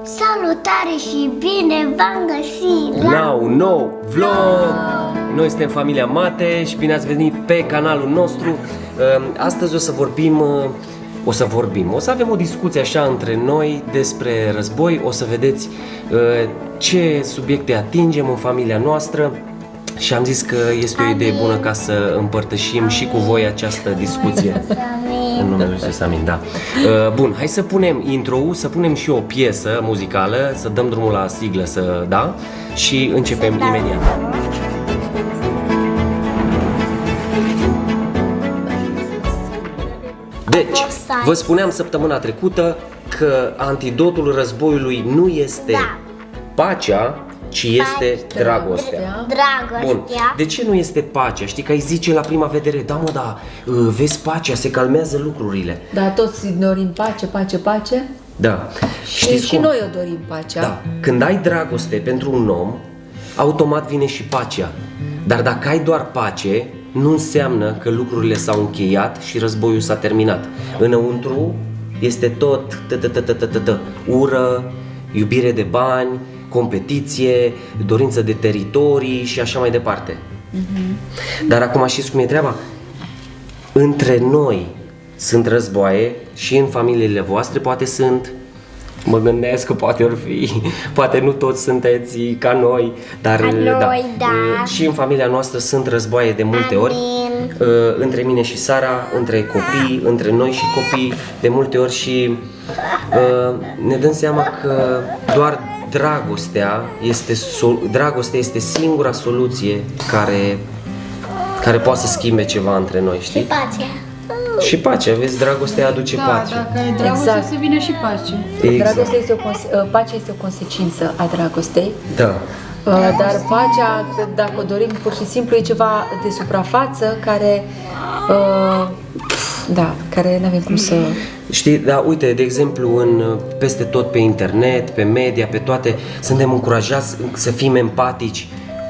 Salutare și bine v-am găsit la un nou vlog! Noi suntem familia Mate și bine ați venit pe canalul nostru. Astăzi o să avem o discuție așa între noi despre război. O să vedeți ce subiecte atingem în familia noastră și am zis că este o idee bună ca să împărtășim și cu voi această discuție. În numele Lui Iisus, amin, da. Bun, hai să punem intro-ul, să punem și o piesă muzicală, să dăm drumul la siglă, da? Și începem imediat. Deci, vă spuneam săptămâna trecută că antidotul războiului nu este pacea, ci este dragostea. Bun. De ce nu este pacea? Știi că ai zice la prima vedere, da mă, da, vezi pacea, se calmează lucrurile. Da, toți dorim pace, pace, pace. Da. Și noi o dorim pacea. Da. Când ai dragoste pentru un om, automat vine și pacea. Dar dacă ai doar pace, nu înseamnă că lucrurile s-au încheiat și războiul s-a terminat. Înăuntru este tot ură, iubire de bani, competiție, dorință de teritorii și așa mai departe. Dar acum știți cum e treaba? Între noi sunt războaie și în familiile voastre poate sunt. Mă gândesc că poate nu toți sunteți ca noi, dar da. Și în familia noastră sunt războaie de multe ori. Între mine și Sara, între copii, între noi și copii, de multe ori și ne dăm seama că doar dragostea este singura soluție care poate să schimbe ceva între noi, știi? Și pacea. Și pacea, vezi, dragostea aduce pace. Dacă ai dragoste, să vină și pace. Exact. Pacea este o consecință a dragostei. Da. Dar pacea, dacă o dorim pur și simplu, e ceva de suprafață care nu avem cum să... Știi, da, uite, de exemplu, peste tot pe internet, pe media, pe toate, suntem încurajați să fim empatici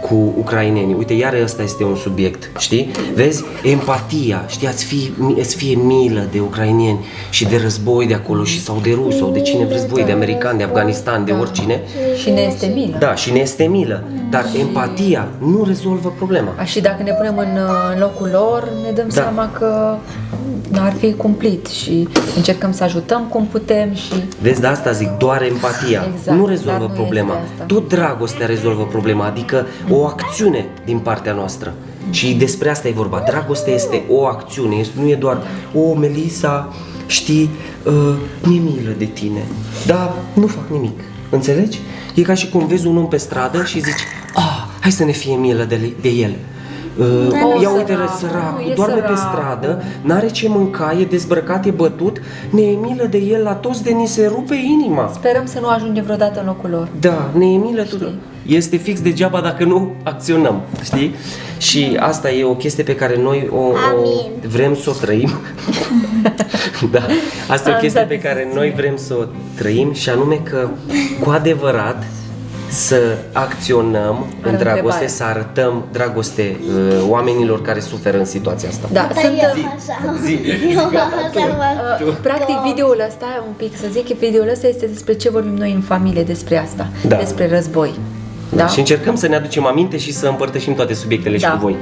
cu ucrainenii. Uite, iar ăsta este un subiect, știi? Vezi? Empatia, știi, îți fie milă de ucraineni și de război de acolo sau de ruși sau de cine vreți voi, de americani, de Afganistan, de oricine. Și ne este milă. Da, și ne este milă, dar empatia nu rezolvă problema. Și dacă ne punem în locul lor, ne dăm seama că ar fi cumplit și încercăm să ajutăm cum putem și... Vezi, de asta zic, doar empatia nu rezolvă problema. Tot dragostea rezolvă problema, adică o acțiune din partea noastră. Și despre asta e vorba. Dragostea este o acțiune, nu e doar Melissa, știi, mi-e milă de tine, dar nu fac nimic. Înțelegi? E ca și cum vezi un om pe stradă și zici, hai să ne fie milă de el. Ia uite, săracul, doarme pe stradă, n-are ce mânca, e dezbrăcat, e bătut, ne e milă de el la toți de ni se rupe inima. Sperăm să nu ajungem vreodată în locul lor. Da, ne e milă tuturor. Este fix degeaba dacă nu acționăm, știi? Și asta e o chestie pe care noi o vrem să o trăim. Da, asta e o chestie pe care noi vrem să o trăim și anume că cu adevărat să acționăm în dragoste, să arătăm dragoste oamenilor care suferă în situația asta. Da, practic Da. videoul ăsta, un pic să zic, videoul ăsta este despre ce vorbim noi în familie, despre asta, despre război. Da? Și încercăm să ne aducem aminte și să împărtășim toate subiectele și cu voi.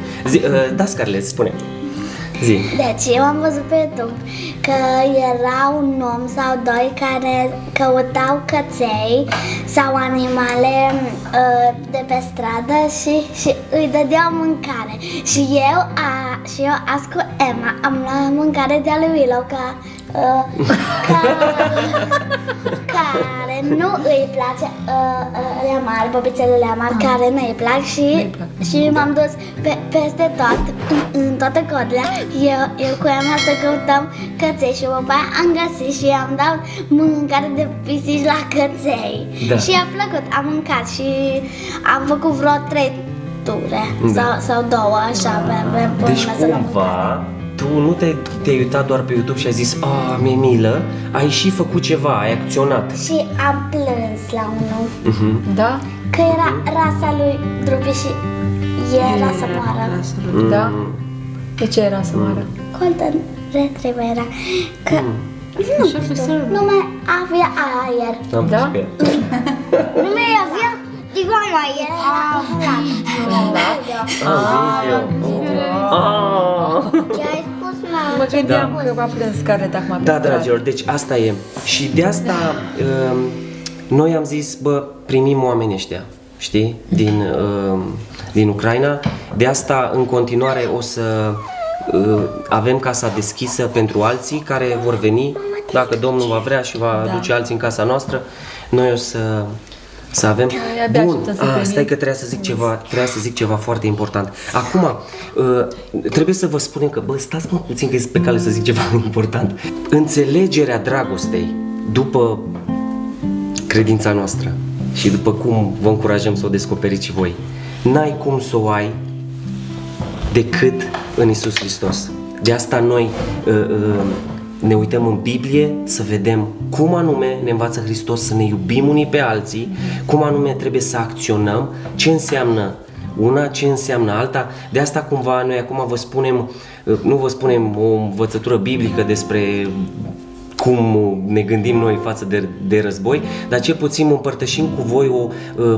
Da, Scarlett, spune. Zi. Deci eu am văzut pe YouTube că era un om sau doi care căutau căței sau animale de pe stradă și îi dădeau mâncare. Și eu azi cu Emma am luat mâncare de-a lui Willow care nu îi place alea mari, bobițelele mari, care nu îi plac și m-am dus peste tot, în toată Codlea, eu cu Emma să căutăm căței și după aia am găsit și am dat mâncare de pisici la căței. Și i-a plăcut, am mâncat și am făcut vreo 3 ture sau 2, așa, deci cumva tu nu te-ai uitat doar pe YouTube și ai zis, mi-e milă, ai și făcut ceva, ai acționat. Și am plâns la unul. Da? Că era rasa lui Drupi și era să moară. Da? De ce era să moară? Golden Retriever era. Că Așa pe server. Nu mai avea aer. Am Da? pus pe ea. Nu mai avea, digo mai era Ce ai spus, mama? Mă gândeam că va plâns Scarlett acum. Da, dragilor, deci asta e. Și de asta noi am zis, bă, primim oamenii ăștia, știi, din Ucraina. De asta, în continuare, o să avem casa deschisă pentru alții care vor veni, dacă Domnul va vrea și va duce alții în casa noastră, noi o să avem. abia Bun, așteptăm să primim. stai că trebuia să zic ceva foarte important. Acum, trebuie să vă spunem că, bă, stați mă puțin că e pe cale să zic ceva important. Înțelegerea dragostei după credința noastră și după cum vă încurajăm să o descoperiți și voi, n-ai cum să o ai decât în Iisus Hristos. De asta noi ne uităm în Biblie să vedem cum anume ne învață Hristos să ne iubim unii pe alții, cum anume trebuie să acționăm, ce înseamnă una, ce înseamnă alta. De asta cumva noi acum vă spunem, nu vă spunem o învățătură biblică despre cum ne gândim noi față de război, dar cel puțin împărtășim cu voi o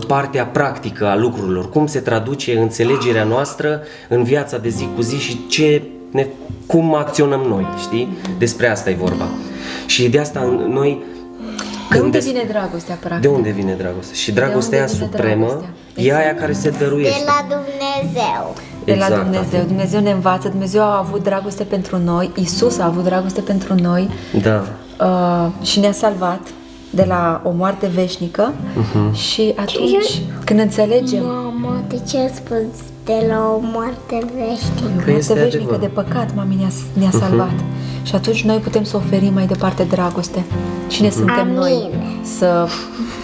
parte practică a lucrurilor, cum se traduce înțelegerea noastră în viața de zi cu zi și cum acționăm noi, știi? Despre asta e vorba. Și de asta noi... De unde vine dragostea, practic? De unde vine dragostea? Și dragostea aia vine supremă dragostea? e aia care se dăruiește. De la Dumnezeu. De la Exact, Dumnezeu. da. Dumnezeu ne învață, Dumnezeu a avut dragoste pentru noi, Iisus a avut dragoste pentru noi Da. Și ne-a salvat de la o moarte veșnică și atunci când înțelegem Mama, de ce ai spus de la o moarte veșnică? Că este moarte veșnică adevăr. de păcat, mami ne-a salvat. Și atunci noi putem să oferim mai departe dragoste. Cine suntem noi să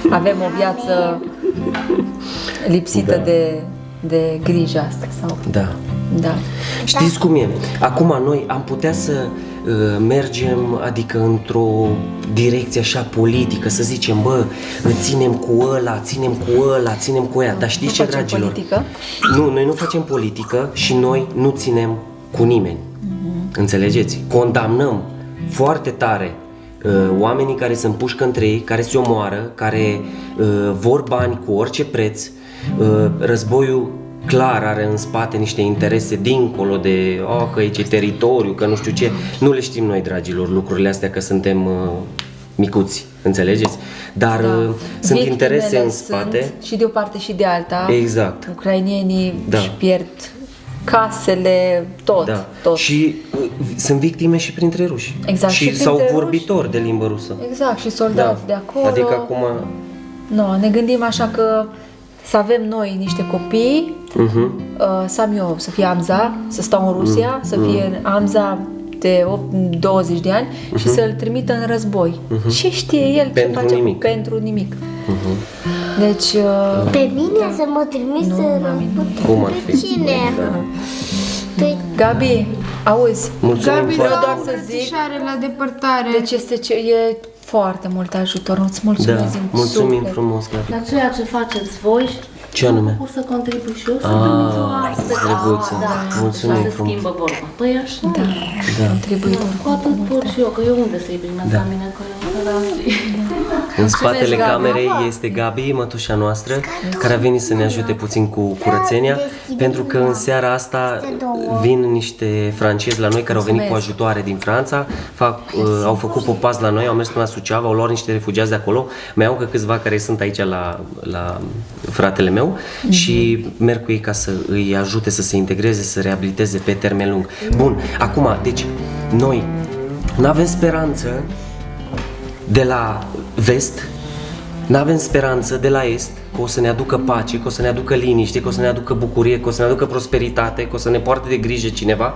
avem o viață lipsită de grijă asta? Sau... Da. Da. Știți cum e? Acum noi am putea să mergem, adică într-o direcție așa politică, să zicem, bă, ținem cu ăla, ținem cu ăla, ținem cu ea. Dar știți ce, facem dragilor? politică? Nu, noi nu facem politică și noi nu ținem cu nimeni. Înțelegeți? Condamnăm foarte tare oamenii care se împușcă între ei, care se omoară, care vor bani cu orice preț. Războiul clar are în spate niște interese dincolo de că aici e teritoriu, că nu știu ce. Nu le știm noi, dragilor, lucrurile astea, că suntem micuți, înțelegeți? Dar sunt Victimele interese în spate. sunt și de o parte și de alta. Exact. Ucrainienii Da. își pierd casele, tot, Da. tot. Și sunt victime și printre ruși. Exact, Și și sau printre vorbitori de limbă rusă. Exact, și soldați de acolo. Adică acum... No, ne gândim așa că să avem noi niște copii, să am eu, să fie Amza, să stau în Rusia, să fie Amza de 20 de ani și să-l trimită în război. Ce știe el Pentru ce face nimic. pentru nimic? Deci, Pe mine să mă trimis să răspund. Cum ar fi? Cine? Păi, Gabi, auzi, Mulțumim Gabi, foarte vreau la doar o să zic, îmbrățișare la depărtare. deci e foarte mult ajutor, îți mulțumesc Da, din mulțumim suflet. frumos, Gabi. La ceea ce faceți voi, Ce anume? Pur să contribui și eu să primiți o astfel. drăguță. Mulțumim Așa se frumos. schimbă vorba. Păi așa. Da. Contribuitor. Cu atât pot și eu, că eu unde să-i primesc la mine, că eu la În spatele Gabi. camerei este Gabi, mătușa noastră, care a venit să ne ajute puțin cu curățenia, pentru că în seara asta vin niște francezi la noi care au venit cu ajutoare din Franța, au făcut popas la noi, au mers până la Suceava, au luat niște refugiați de acolo, mai au încă câțiva care sunt aici la fratele meu și merg cu ei ca să îi ajute să se integreze, să reabiliteze pe termen lung. Bun, acum, deci, noi nu avem speranță de la vest, nu avem speranță de la est că o să ne aducă pace, că o să ne aducă liniște, că o să ne aducă bucurie, că o să ne aducă prosperitate, că o să ne poarte de grijă cineva.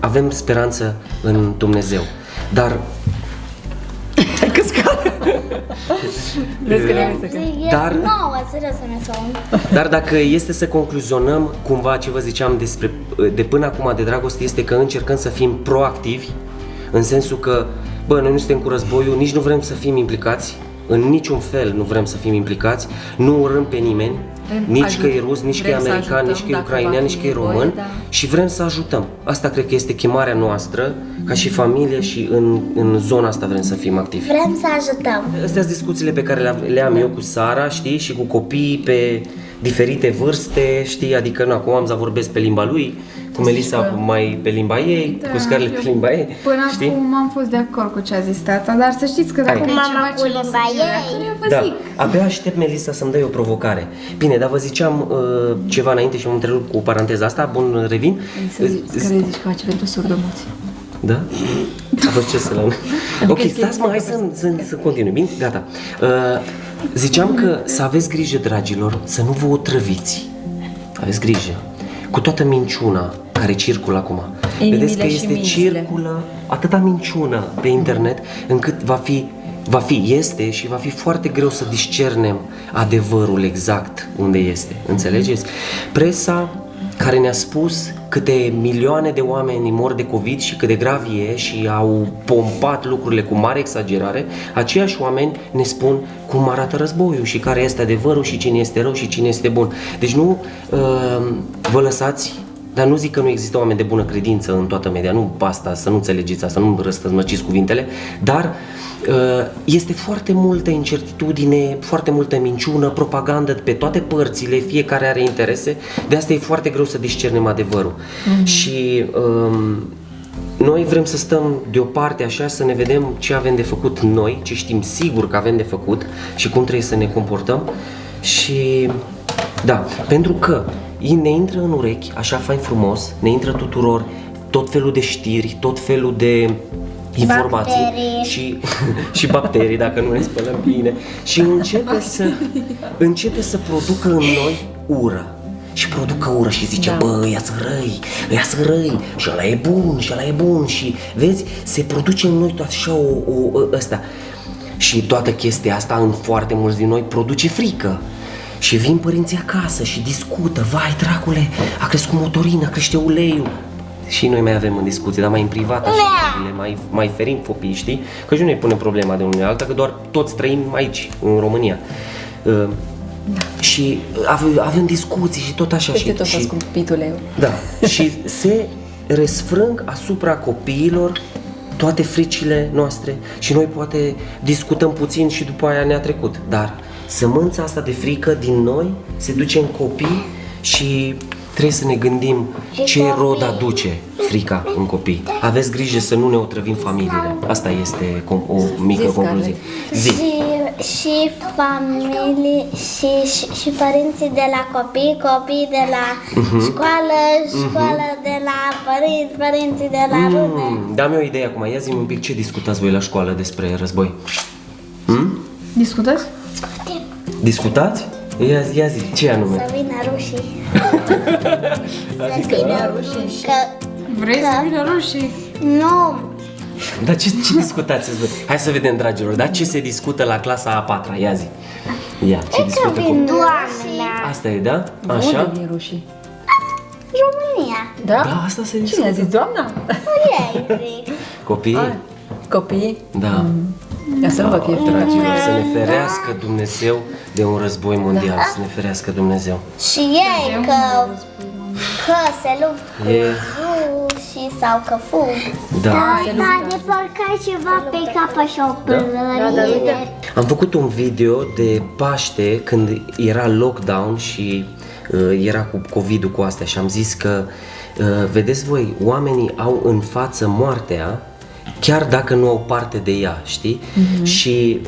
Avem speranță în Dumnezeu. Dar ai căscat. Dar- nouă, serios, să ne sau. Dar dacă este să concluzionăm cumva ce vă ziceam de până acum de dragoste, este că încercăm să fim proactivi, în sensul că, bă, noi nu suntem cu războiul, nici nu vrem să fim implicați, în niciun fel nu vrem să fim implicați, nu urâm pe nimeni, nici că e rus, nici că e vrem să american, ajutăm nici că e dacă ucrainean, va nici fi că e nevoie, român da. și vrem să ajutăm. Asta cred că este chemarea noastră, ca și familie și în zona asta vrem să fim activi. Vrem să ajutăm. Astea sunt discuțiile pe care le am eu cu Sara, știi, și cu copiii pe diferite vârste, știi, adică nu, acum am să vorbesc pe limba lui, cu Melissa mai pe limba ei, cu Scarlett pe limba ei, Până știi? acum am fost de acord cu ce a zis tata, dar să știți că dacă Hai. e Mama ceva cu ce nu limba se știe, ei. eu vă Da, zic. abia aștept, Melissa, să-mi dai o provocare. Bine, dar vă ziceam ceva înainte și mă întrerup cu paranteza asta, bun, revin. Să zici că face pentru surdomuți. Da? A fost ce să la Ok, stați mă, hai să continui, bine? Gata. Ziceam că să aveți grijă, dragilor, să nu vă otrăviți. Aveți grijă. Cu toată minciuna care circulă acum. Inimile Vedeți că și este mințile. circulă atâta minciună pe internet încât este și va fi foarte greu să discernem adevărul exact unde este. Înțelegeți? Presa care ne-a spus câte milioane de oameni mor de COVID și cât de grav e și au pompat lucrurile cu mare exagerare, aceiași oameni ne spun cum arată războiul și care este adevărul și cine este rău și cine este bun. Deci nu vă lăsați, dar nu zic că nu există oameni de bună credință în toată media, nu asta, să nu înțelegeți asta, nu răstălmăciți cuvintele, dar este foarte multă incertitudine, foarte multă minciună, propagandă pe toate părțile, fiecare are interese, de asta e foarte greu să discernem adevărul. Și noi vrem să stăm deoparte așa, să ne vedem ce avem de făcut noi, ce știm sigur că avem de făcut și cum trebuie să ne comportăm și da, pentru că ne intră în urechi, așa fain frumos, ne intră tuturor tot felul de știri, tot felul de informații Bacterii. și bacterii, dacă nu ne spălăm bine, și începe să producă în noi ură. Și producă ură și zice, bă, ăia sunt răi, și ăla e bun, și ăla e bun, și vezi, se produce în noi tot așa ăsta. Și toată chestia asta în foarte mulți din noi produce frică. Și vin părinții acasă și discută, vai dracule, a crescut motorina, crește uleiul. Și noi mai avem în discuție, dar mai în privat, așa, mai ferim copiii, știi? Că și nu ne punem problema de unul alta, că doar toți trăim aici, în România. Și avem discuții și tot așa. Peste tot și scumpitul eu. Da, și se răsfrâng asupra copiilor toate fricile noastre și noi poate discutăm puțin și după aia ne-a trecut. Dar sămânța asta de frică din noi se duce în copii și trebuie să ne gândim ce rod aduce frica în copii. Aveți grijă să nu ne otrăvim familiile. Asta este o mică concluzie. Zi. Și familii și părinții de la copii de la școală de la părinții de la rude. Dă-mi o idee acum, ia zi-mi un pic ce discutați voi la școală despre război. Discutați? Discutați? Ia zi, ce anume? Să vină rușii. Adică, Vrei să vină rușii? Nu, dar ce discutați? Hai să vedem, dragilor, dar ce se discută la clasa a patra? Ia zi. Ia, ce discută cu... Doamne, Asta e, da? Așa? Unde vin rușii? România. Da? Da, asta se discută. Cine a zis, doamna? Ei zic. Copii? Copii? Da. Ia să nu vă fie Dragilor, să ne ferească Dumnezeu de un război mondial, să ne ferească Dumnezeu. Și ei că se luptă cu rușii sau că fug. Da. de parcă ai ceva pe capă și o plărie. Am făcut un video de Paște când era lockdown și era cu COVID-ul cu astea și am zis că vedeți voi, oamenii au în față moartea chiar dacă nu au parte de ea, știi? Și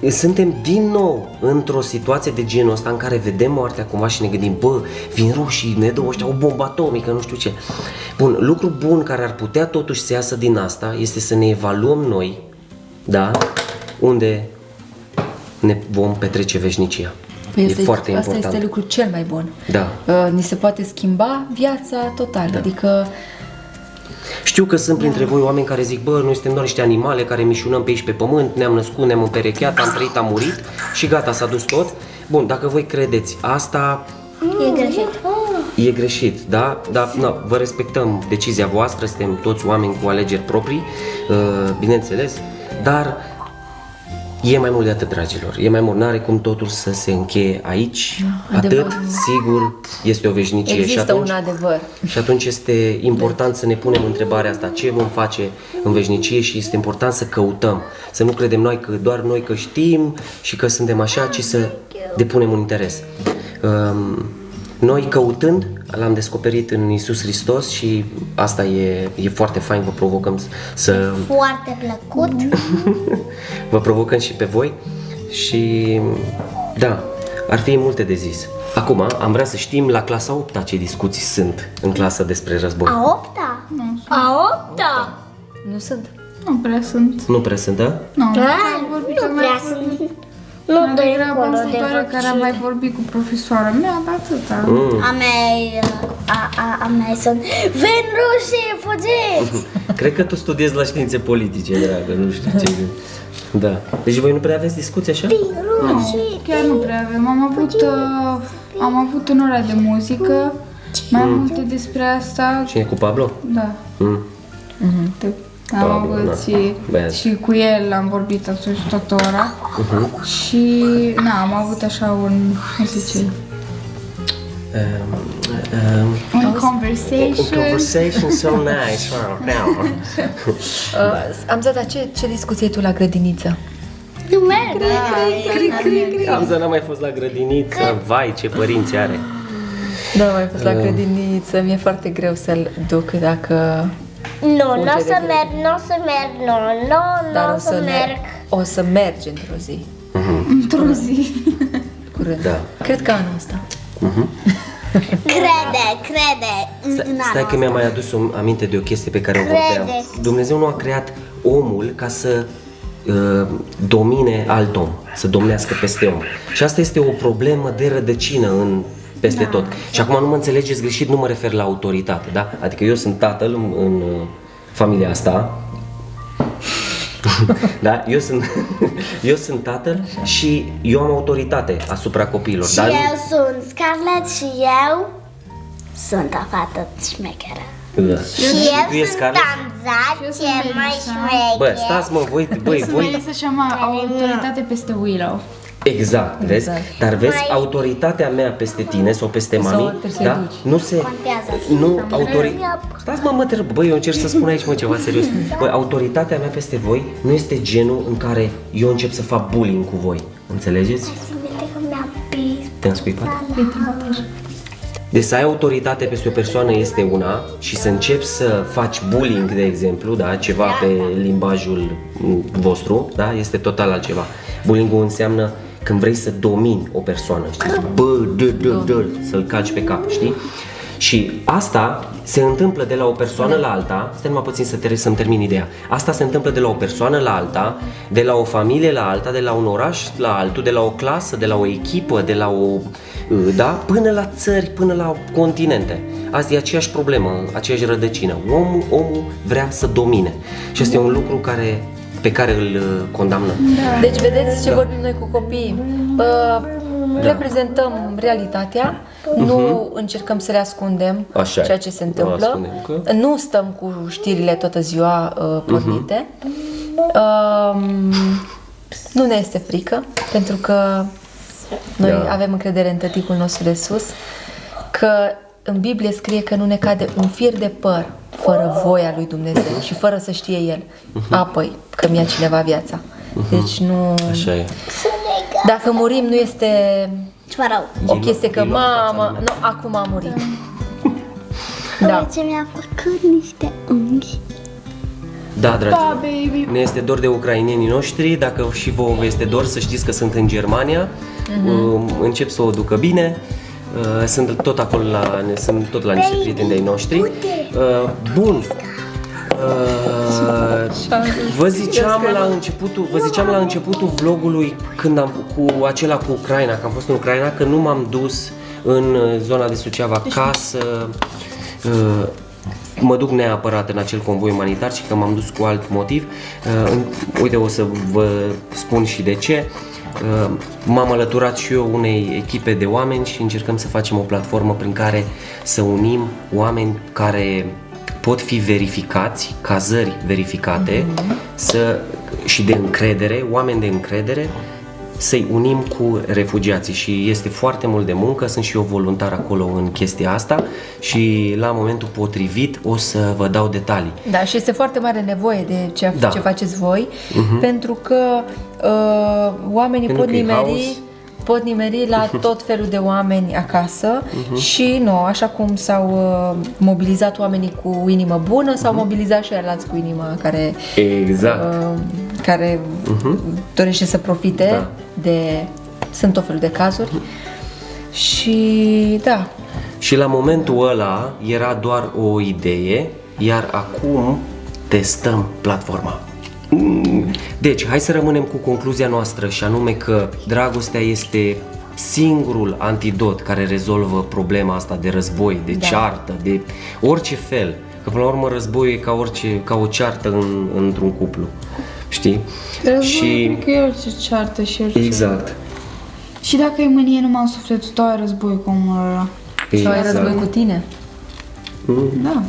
suntem din nou într-o situație de genul ăsta în care vedem moartea cumva și ne gândim, bă, vin rușii, ne dă ăștia o bombă atomică, nu știu ce. Bun, lucru bun care ar putea totuși să iasă din asta este să ne evaluăm noi, da, unde ne vom petrece veșnicia. E foarte important. Asta este lucrul cel mai bun. Da. Ni se poate schimba viața total, adică Știu că sunt printre voi oameni care zic, bă, noi suntem doar niște animale care mișunăm pe aici pe pământ, ne-am născut, ne-am împerecheat, am trăit, am murit și gata, s-a dus tot. Bun, dacă voi credeți asta, E greșit. e greșit, da? Dar vă respectăm decizia voastră, suntem toți oameni cu alegeri proprii, bineînțeles, dar E mai mult de atât, dragilor. E mai mult. N-are cum totul să se încheie aici. Adevăr. Atât, sigur, este o veșnicie. Există și atunci, un adevăr. Și atunci este important să ne punem întrebarea asta. Ce vom face în veșnicie? Și este important să căutăm. Să nu credem noi că doar noi că știm și că suntem așa, ci să depunem un interes. Noi căutând, l-am descoperit în Iisus Hristos și asta e foarte fain, vă provocăm să Foarte plăcut. vă provocăm și pe voi și da, ar fi multe de zis. Acum am vrea să știm la clasa 8-a ce discuții sunt în clasă despre război. A 8-a? A 8-a? Nu sunt. Nu prea sunt. Nu prea sunt, da? Nu. Da, Am vorbit nu mai prea mult. sunt. Nu Mai doi degrabă acolo de instructoare care a vaccin. mai vorbit cu profesoara mea, dar atâta. A mei sunt vin rușii, fugiți! Cred că tu studiezi la științe politice, dragă, nu știu ce. Da. Deci voi nu prea aveți discuții așa? Rușii! Chiar nu prea avem. Am avut în ora de muzică mai multe despre asta. Cine cu Pablo? Da. Mm. Am Pablo, avut da. Bine. și cu el am vorbit atunci toată ora. Și am avut așa cum se zice, un conversation. A conversation so nice. Wow. Amza, dar ce discuție ai tu la grădiniță? Nu merg! Amza n-a mai fost la grădiniță. Vai, ce părinți are. Nu am mai fost la grădiniță, mi-e foarte greu să-l duc dacă... Nu o să merg, nu o să merg, nu Dar o să merg. o să mergi într-o zi. Într-o zi. Curând. Da. Cred că anul ăsta. Crede. Stai că mi-a mai adus aminte de o chestie pe care o vorbeam. Dumnezeu nu a creat omul ca să domine alt om, să domnească peste om. Și asta este o problemă de rădăcină peste tot. Și acum nu mă înțelegeți greșit, nu mă refer la autoritate, da? Adică eu sunt tatăl în familia asta. Da? Eu sunt tatăl și eu am autoritate asupra copiilor. Și dar eu sunt Scarlett și eu sunt o fată șmecheră. Da. Și Tu eu ești sunt Scarlett? Tamza, eu sunt ce mai Melissa. șmecheră. Bă, stați mă, băi, Sunt voi. Melissa și am autoritate peste Willow. Exact, vezi? Dar vezi, Mai- autoritatea mea peste tine sau peste Sau mami, trebuie să da? duci. Nu se... Contează. Stați mă, băi, eu încerc să spun aici, ceva serios. Băi, autoritatea mea peste voi nu este genul în care eu încep să fac bullying cu voi. Înțelegeți? Să vede că mi-am pis. Te-am scuipat? Deci să ai autoritate peste o persoană este una și să începi să faci bullying, de exemplu, da, ceva pe limbajul vostru, da, este total altceva. Bullying-ul înseamnă când vrei să domini o persoană, știi? Bă, să-l calci pe cap, știi? Și asta se întâmplă de la o persoană la alta, stai numai puțin să-mi termin ideea. Asta se întâmplă de la o persoană la alta, de la o familie la alta, de la un oraș la altul, de la o clasă, de la o echipă, de la o... Da? Până la țări, până la continente. Asta e aceeași problemă, aceeași rădăcină. Omul vrea să domine. Și asta e un lucru pe care îl condamnăm. Deci vedeți ce vorbim noi cu copiii. Reprezentăm realitatea, nu încercăm să le ascundem Așa e. ceea ce se Nu întâmplă. ascundem, că- Nu stăm cu știrile toată ziua pornite. Nu ne este frică, pentru că noi avem încredere în tăticul nostru de sus, că în Biblie scrie că nu ne cade un fir de păr fără voia lui Dumnezeu și fără să știe El. Apoi că mi-a cineva viața. Deci nu... Așa e. Dacă murim nu este Ceva rău. o chestie că Din nou fața mamă, lumea. nu, acum am murit. Da. Uite ce mi-a făcut niște unghi. Da, dragilor, baby. ne este dor de ucrainenii noștri. Dacă și vouă vă este dor, să știți că sunt în Germania. Încep să o ducă bine. Sunt tot acolo sunt tot la niște prieteni de-ai noștri. Bun. Vă ziceam la începutul vlogului când am cu acela cu Ucraina, că am fost în Ucraina, că nu m-am dus în zona de Suceava ca să mă duc neapărat în acel convoi umanitar, și că m-am dus cu alt motiv. Uite, o să vă spun și de ce. M-am alăturat și eu unei echipe de oameni și încercăm să facem o platformă prin care să unim oameni care pot fi verificați, cazări verificate, să și de încredere, oameni de încredere, să-i unim cu refugiații și este foarte mult de muncă, sunt și eu voluntar acolo în chestia asta și la momentul potrivit o să vă dau detalii. Da, și este foarte mare nevoie de ce faceți voi, pentru că oamenii pot nimeri la tot felul de oameni acasă și nu, așa cum s-au mobilizat oamenii cu inimă bună, s-au mobilizat și alții cu inimă care dorește să profite de... Sunt tot felul de cazuri și da. Și la momentul ăla era doar o idee, iar acum testăm platforma. Deci, hai să rămânem cu concluzia noastră și anume că dragostea este singurul antidot care rezolvă problema asta de război, de ceartă, de orice fel. Că până la urmă războiul e ca o ceartă într-un cuplu. Știi? Războiul, că e orice ceartă și orice... Exact. Și dacă e mânie numai în sufletul tău, ai război cu omul ăla. Sau ai război cu tine. Da.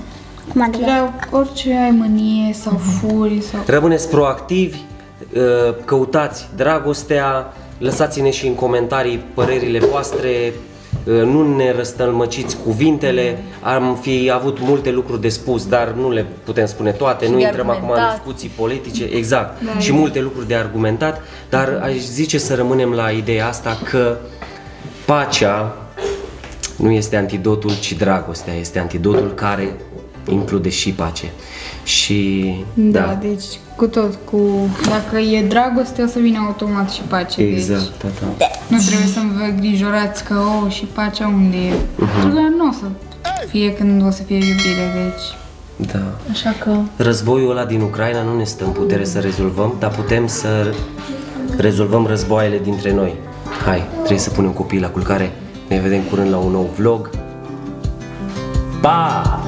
Cum adică? Orice ai mânie sau furii sau... Rămâneți proactivi, căutați dragostea, lăsați-ne și în comentarii părerile voastre, nu ne răstălmăciți cuvintele, am fi avut multe lucruri de spus, dar nu le putem spune toate, nu intrăm acum în discuții politice, exact, și multe lucruri de argumentat, dar aș zice să rămânem la ideea asta că pacea nu este antidotul, ci dragostea este antidotul care include și pace. Și da, deci dacă e dragoste, o să vină automat și pace. Exact, deci, nu trebuie să vă îngrijorați că și pacea unde e. Pentru că nu o să fie când o să fie iubire, deci. Da. Așa că războiul ăla din Ucraina nu ne stă în putere să rezolvăm, dar putem să rezolvăm războaiele dintre noi. Hai, trebuie să punem copiii la culcare. Ne vedem curând la un nou vlog. Pa!